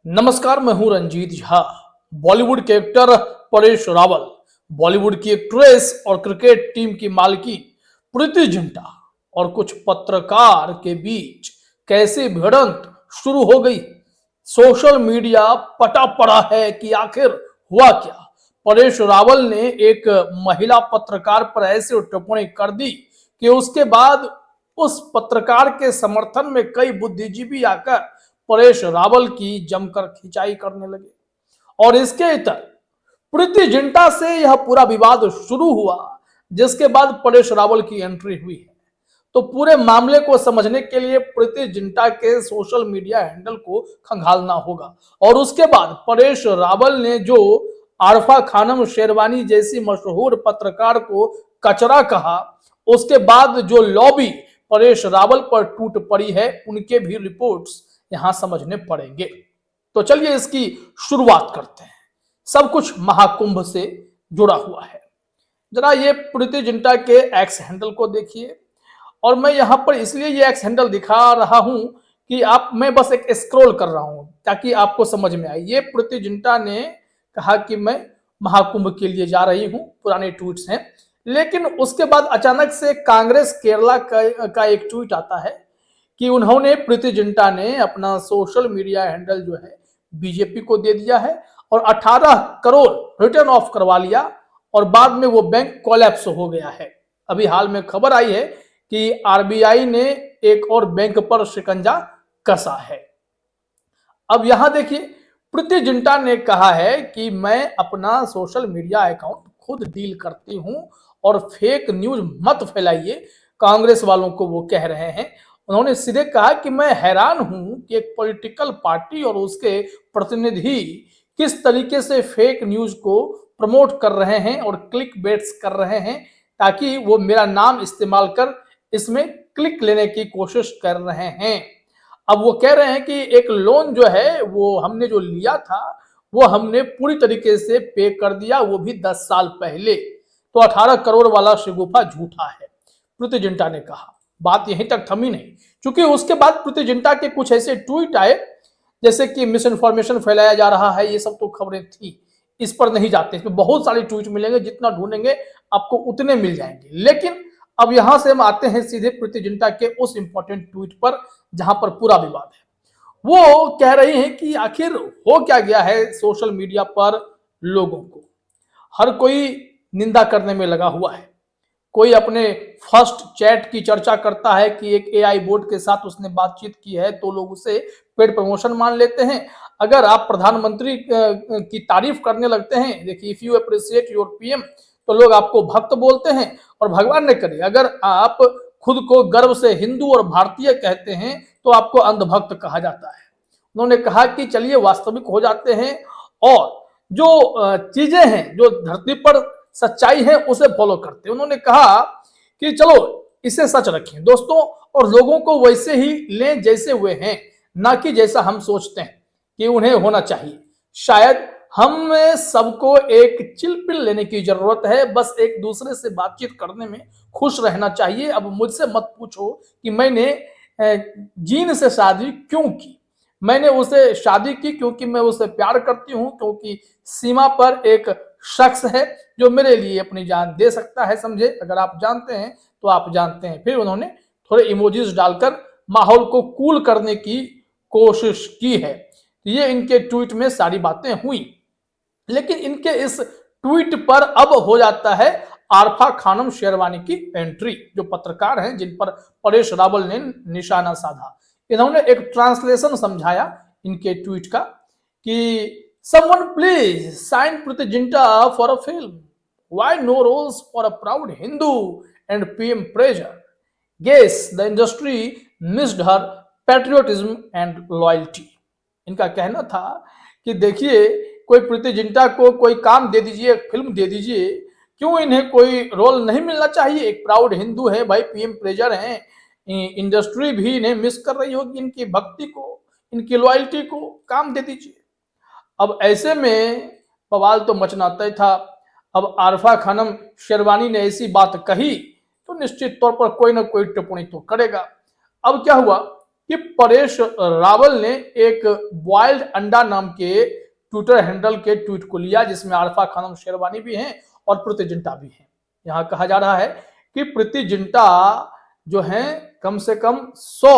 नमस्कार, मैं हूं रंजीत झा। बॉलीवुड के एक्टर परेश रावल, बॉलीवुड की एक्ट्रेस और क्रिकेट टीम की मालकिन प्रीति जिंटा और कुछ पत्रकार के बीच कैसी भिड़ंत शुरू हो गई। सोशल मीडिया पटा पड़ा है कि आखिर हुआ क्या। परेश रावल ने एक महिला पत्रकार पर ऐसी टिप्पणी कर दी कि उसके बाद उस पत्रकार के समर्थन में कई बुद्धिजीवी आकर परेश रावल की जमकर खिंचाई करने लगे और इसके इतर प्रीति जिंटा से यह पूरा विवाद शुरू हुआ, जिसके बाद परेश रावल की एंट्री हुई है। तो पूरे मामले को समझने के लिए प्रीति जिंटा के सोशल मीडिया हैंडल को खंगालना होगा और उसके बाद परेश रावल ने जो आरफा खानम शेरवानी जैसी मशहूर पत्रकार को कचरा कहा, उसके बाद जो लॉबी परेश रावल पर टूट पड़ी है, उनके भी रिपोर्ट्स यहां समझने पड़ेंगे। तो चलिए इसकी शुरुआत करते हैं। सब कुछ महाकुंभ से जुड़ा हुआ है। जरा ये प्रीति जिंटा के एक्स हैंडल को देखिए, और मैं यहां पर इसलिए ये एक्स हैंडल दिखा रहा हूं कि मैं बस एक स्क्रॉल कर रहा हूं ताकि आपको समझ में आए। ये प्रीति जिंटा ने कहा कि मैं महाकुंभ के लिए जा रही हूं, पुराने ट्वीट्स हैं। लेकिन उसके बाद अचानक से कांग्रेस केरला का एक ट्वीट आता है कि उन्होंने प्रीति जिंटा ने अपना सोशल मीडिया हैंडल जो है बीजेपी को दे दिया है और 18 करोड़ रिटर्न ऑफ करवा लिया और बाद में वो बैंक कोलैप्स हो गया है। अभी हाल में खबर आई है कि आरबीआई ने एक और बैंक पर शिकंजा कसा है। अब यहां देखिए, प्रीति जिंटा ने कहा है कि मैं अपना सोशल मीडिया अकाउंट खुद डील करती हूं और फेक न्यूज मत फैलाइए, कांग्रेस वालों को वो कह रहे हैं। उन्होंने सीधे कहा कि मैं हैरान हूं कि एक पॉलिटिकल पार्टी और उसके प्रतिनिधि किस तरीके से फेक न्यूज को प्रमोट कर रहे हैं और क्लिक बेट्स कर रहे हैं ताकि वो मेरा नाम इस्तेमाल कर इसमें क्लिक लेने की कोशिश कर रहे हैं। अब वो कह रहे हैं कि एक लोन जो है वो हमने जो लिया था वो हमने पूरी तरीके से पे कर दिया, वो भी 10 साल पहले। तो 18 करोड़ वाला शिगुफा झूठा है, प्रीति जिंटा ने कहा। बात यहीं तक थमी नहीं, क्योंकि उसके बाद प्रीति जिंटा के कुछ ऐसे ट्वीट आए जैसे कि मिस इन्फॉर्मेशन फैलाया जा रहा है, ये सब तो खबरें थी, इस पर नहीं जाते। इसमें बहुत सारे ट्वीट मिलेंगे, जितना ढूंढेंगे आपको उतने मिल जाएंगे। लेकिन अब यहां से हम आते हैं सीधे प्रीति जिंटा के उस इंपॉर्टेंट ट्वीट पर जहां पर पूरा विवाद है। वो कह रही हैं कि आखिर हो क्या गया है सोशल मीडिया पर लोगों को। हर कोई निंदा करने में लगा हुआ है। कोई अपने फर्स्ट चैट की चर्चा करता है कि एक एआई बोट के साथ उसने बातचीत की है तो लोग उसे पेड प्रमोशन मान लेते हैं। अगर आप प्रधानमंत्री की तारीफ करने लगते हैं, देखिए, if you appreciate your PM, तो लोग आपको भक्त बोलते हैं। और भगवान ने करे, अगर आप खुद को गर्व से हिंदू और भारतीय कहते हैं तो आपको अंधभक्त कहा जाता है। उन्होंने कहा कि चलिए वास्तविक हो जाते हैं और जो चीजें हैं, जो धरती पर सच्चाई है, उसे फॉलो करते हैं। उन्होंने कहा कि चलो इसे सच रखें दोस्तों और लोगों को वैसे ही लें जैसे वे हैं, ना कि जैसा हम सोचते हैं कि उन्हें होना चाहिए। शायद हम सबको एक चिल पिल लेने की जरूरत है, बस एक दूसरे से बातचीत करने में खुश रहना चाहिए। अब मुझसे मत पूछो कि मैंने जीन से शादी क्यों की। मैंने उसे शादी की क्योंकि मैं उसे प्यार करती हूं, क्योंकि सीमा पर एक शख्स है जो मेरे लिए अपनी जान दे सकता है, समझे। अगर आप जानते हैं तो आप जानते हैं। फिर उन्होंने थोड़े इमोजीज डालकर माहौल को कूल करने की कोशिश की है। ये इनके ट्वीट में सारी बातें हुई, लेकिन इनके इस ट्वीट पर अब हो जाता है आरफा खानम शेरवानी की एंट्री, जो पत्रकार हैं जिन पर परेश रावल ने निशाना साधा। इन्होंने एक ट्रांसलेशन समझाया इनके ट्वीट का कि someone please sign Preeti Zinta for a film. Why no roles for a proud Hindu and PM pressure? Guess the industry missed her patriotism and loyalty. इनका कहना था कि देखिए, कोई प्रीति जिंटा को कोई काम दे दीजिए, एक फिल्म दे दीजिए, क्यों इन्हें कोई रोल नहीं मिलना चाहिए? एक प्राउड हिंदू है भाई, पीएम प्रेजर हैं, इंडस्ट्री भी इन्हें मिस कर रही होगी, इनकी भक्ति को, इनकी लॉयल्टी को, काम दे दीजिए। अब ऐसे में बवाल तो मचना तय था। अब आरफा खानम शेरवानी ने ऐसी बात कही तो निश्चित तौर पर कोई ना कोई टिप्पणी तो करेगा। अब क्या हुआ कि परेश रावल ने एक बॉइल्ड अंडा नाम के ट्विटर हैंडल के ट्वीट को लिया, जिसमें आरफा खानम शेरवानी भी हैं और प्रीति जिंटा भी हैं। यहां कहा जा रहा है कि प्रीति जिंटा जो हैं कम से कम 100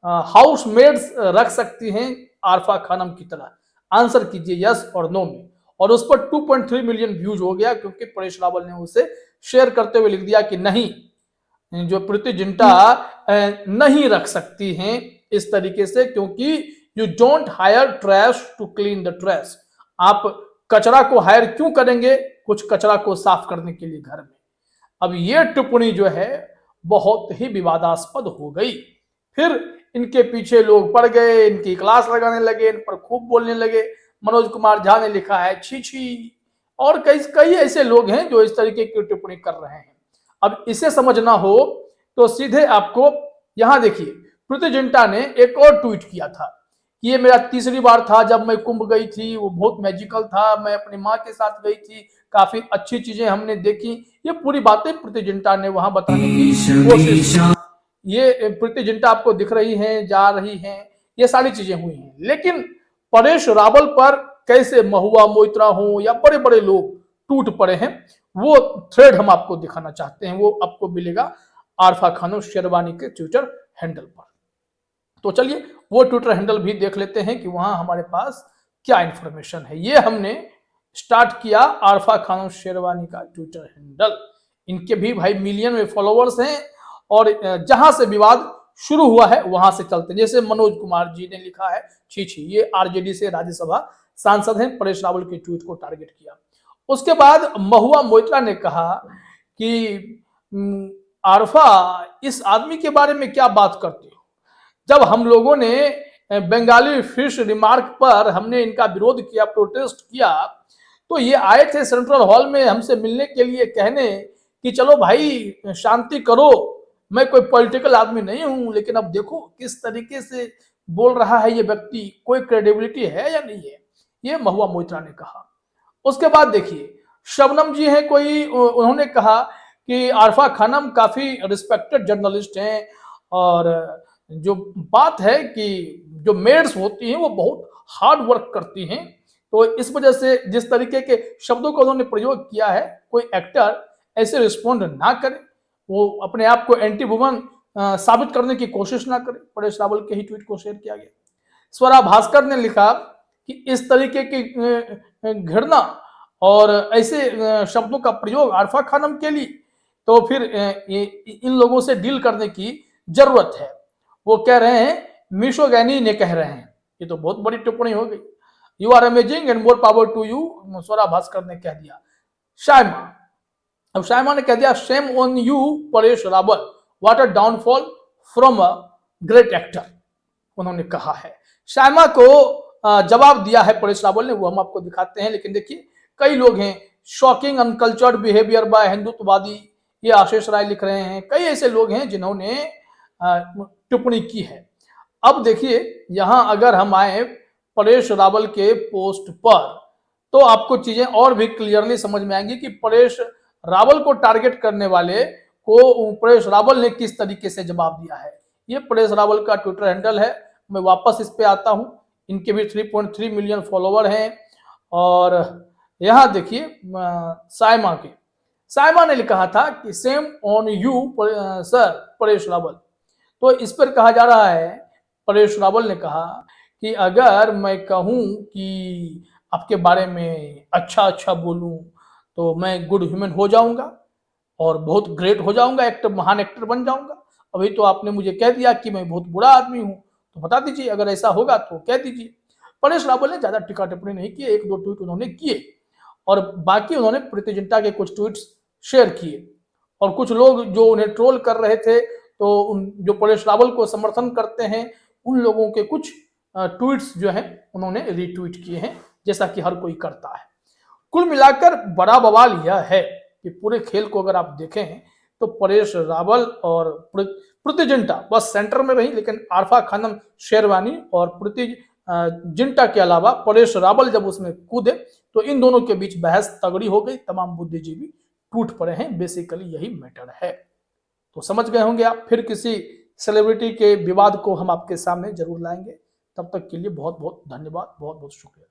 हाउस मेड्स रख सकती हैं आरफा खानम की तरह। आंसर कीजिए यस और नो में। और उस पर 2.3 मिलियन व्यूज हो गया, क्योंकि परेश रावल ने उसे शेयर करते हुए लिख दिया कि नहीं, जो प्रीति जिंटा नहीं रख सकती हैं इस तरीके से, क्योंकि you don't hire trash to clean the trash. आप कचरा को हायर क्यों करेंगे कुछ कचरा को साफ करने के लिए घर में। अब ये टिप्पणी जो है बहुत ही विवादास्पद हो गई। फिर इनके पीछे लोग पड़ गए, इनकी क्लास लगाने लगे, इन पर खूब बोलने लगे। मनोज कुमार झा ने लिखा है छी छी, और कई कई ऐसे लोग हैं जो इस तरीके की टिप्पणी कर रहे हैं। अब इसे समझना हो तो सीधे आपको यहां देखिए, प्रीति जिंटा ने एक और ट्वीट किया था, ये मेरा तीसरी बार था जब मैं कुंभ गई थी, वो बहुत मैजिकल था, मैं अपनी माँ के साथ गई थी, काफी अच्छी चीजें हमने देखी। ये पूरी बातें प्रीति जिंटा ने वहां बताने की कोशिश की। ये प्रीति जिंटा आपको दिख रही हैं, जा रही हैं, ये सारी चीजें हुई हैं। लेकिन परेश रावल पर कैसे महुआ मोइत्रा हो या बड़े बड़े लोग टूट पड़े हैं, वो थ्रेड हम आपको दिखाना चाहते हैं। वो आपको मिलेगा आरफा खानम शेरवानी के ट्विटर हैंडल पर। तो चलिए वो ट्विटर हैंडल भी देख लेते हैं कि वहां हमारे पास क्या इंफॉर्मेशन है। ये हमने स्टार्ट किया आरफा खानम शेरवानी का ट्विटर हैंडल। इनके भी भाई मिलियन में फॉलोअर्स हैं, और जहां से विवाद शुरू हुआ है वहां से चलते। जैसे मनोज कुमार जी ने लिखा है छी छी, ये आरजेडी से राज्यसभा सांसद हैं, परेश रावल के ट्वीट को टारगेट किया। उसके बाद महुआ मोइत्रा ने कहा कि आरफा, इस आदमी के बारे में क्या बात करते हो। जब हम लोगों ने बंगाली फिश रिमार्क पर हमने इनका विरोध किया, प्रोटेस्ट किया, तो ये आए थे सेंट्रल हॉल में हमसे मिलने के लिए, कहने कि चलो भाई शांति करो, मैं कोई पॉलिटिकल आदमी नहीं हूं। लेकिन अब देखो किस तरीके से बोल रहा है ये व्यक्ति, कोई क्रेडिबिलिटी है या नहीं है, ये महुआ मोइत्रा ने कहा। उसके बाद देखिए शबनम जी हैं कोई, उन्होंने कहा कि आरफा खानम काफी रिस्पेक्टेड जर्नलिस्ट हैं, और जो बात है कि जो मेड्स होती हैं वो बहुत हार्ड वर्क करती हैं, तो इस वजह से जिस तरीके के शब्दों का उन्होंने प्रयोग किया है, कोई एक्टर ऐसे रिस्पॉन्ड ना करे, वो अपने आप को एंटी वुमन साबित करने की कोशिश ना करे। परेश रावल के ही ट्वीट को शेयर किया गया। स्वरा भास्कर ने लिखा कि इस तरीके की घृणा और ऐसे शब्दों का प्रयोग आरफा खानम के लिए, तो फिर इन लोगों से डील करने की जरूरत है। वो कह रहे हैं मिशोगैनी ने कह रहे हैं, ये तो बहुत बड़ी टिप्पणी हो गई। You are amazing and more power to you, Swara Bhaskar ने कह दिया। शायमा, अब शायमा ने कह दिया shame on you Paresh Rawal, what a downfall from a great actor, उन्होंने कहा है। शायमा को जवाब दिया है परेश रावल ने, वो हम आपको दिखाते हैं। लेकिन देखिए कई लोग हैं, शॉकिंग अनकल्चर्ड बिहेवियर बाय हिंदुत्ववादी, ये आशीष राय लिख रहे हैं। कई ऐसे लोग हैं जिन्होंने टिप्पणी की है। अब देखिए यहां अगर हम आए परेश रावल के पोस्ट पर, तो आपको चीजें और भी क्लियरली समझ में आएंगी कि परेश रावल को टारगेट करने वाले को परेश रावल ने किस तरीके से जवाब दिया है। ये परेश रावल का ट्विटर हैंडल है। मैं वापस इस पे आता हूं। इनके भी 3.3 मिलियन फॉलोवर हैं। और यहां देखिए साइमा ने लिखा था कि same on you sir Paresh Rawal. तो इस पर कहा जा रहा है, परेश रावल ने कहा कि अगर मैं कहूं कि आपके बारे में अच्छा बोलूं तो मैं गुड ह्यूमन हो जाऊंगा और बहुत ग्रेट हो जाऊंगा, एक्टर, महान एक्टर बन जाऊंगा। अभी तो आपने मुझे कह दिया कि मैं बहुत बुरा आदमी हूं, तो बता दीजिए अगर ऐसा होगा तो कह दीजिए। परेश रावल ने ज्यादा टीका टिप्पणी नहीं की, एक दो ट्वीट उन्होंने किए और बाकी उन्होंने प्रीति जिंटा के कुछ ट्वीट्स शेयर किए। और कुछ लोग जो उन्हें ट्रोल कर रहे थे, तो जो परेश रावल को समर्थन करते हैं, उन लोगों के कुछ ट्वीट्स जो हैं उन्होंने रीट्वीट किए हैं, जैसा कि हर कोई करता है। कुल मिलाकर बड़ा बवाल यह है कि पूरे खेल को अगर आप देखें तो परेश रावल और प्रीति जिंटा बस सेंटर में रही, लेकिन आरफा खानम शेरवानी और प्रीति जिंटा के अलावा परेश रावल जब उसमें कूदे तो इन दोनों के बीच बहस तगड़ी हो गई, तमाम बुद्धिजीवी टूट पड़े हैं। बेसिकली यही मैटर है। तो समझ गए होंगे आप। फिर किसी सेलिब्रिटी के विवाद को हम आपके सामने जरूर लाएंगे। तब तक के लिए बहुत बहुत धन्यवाद, बहुत बहुत शुक्रिया।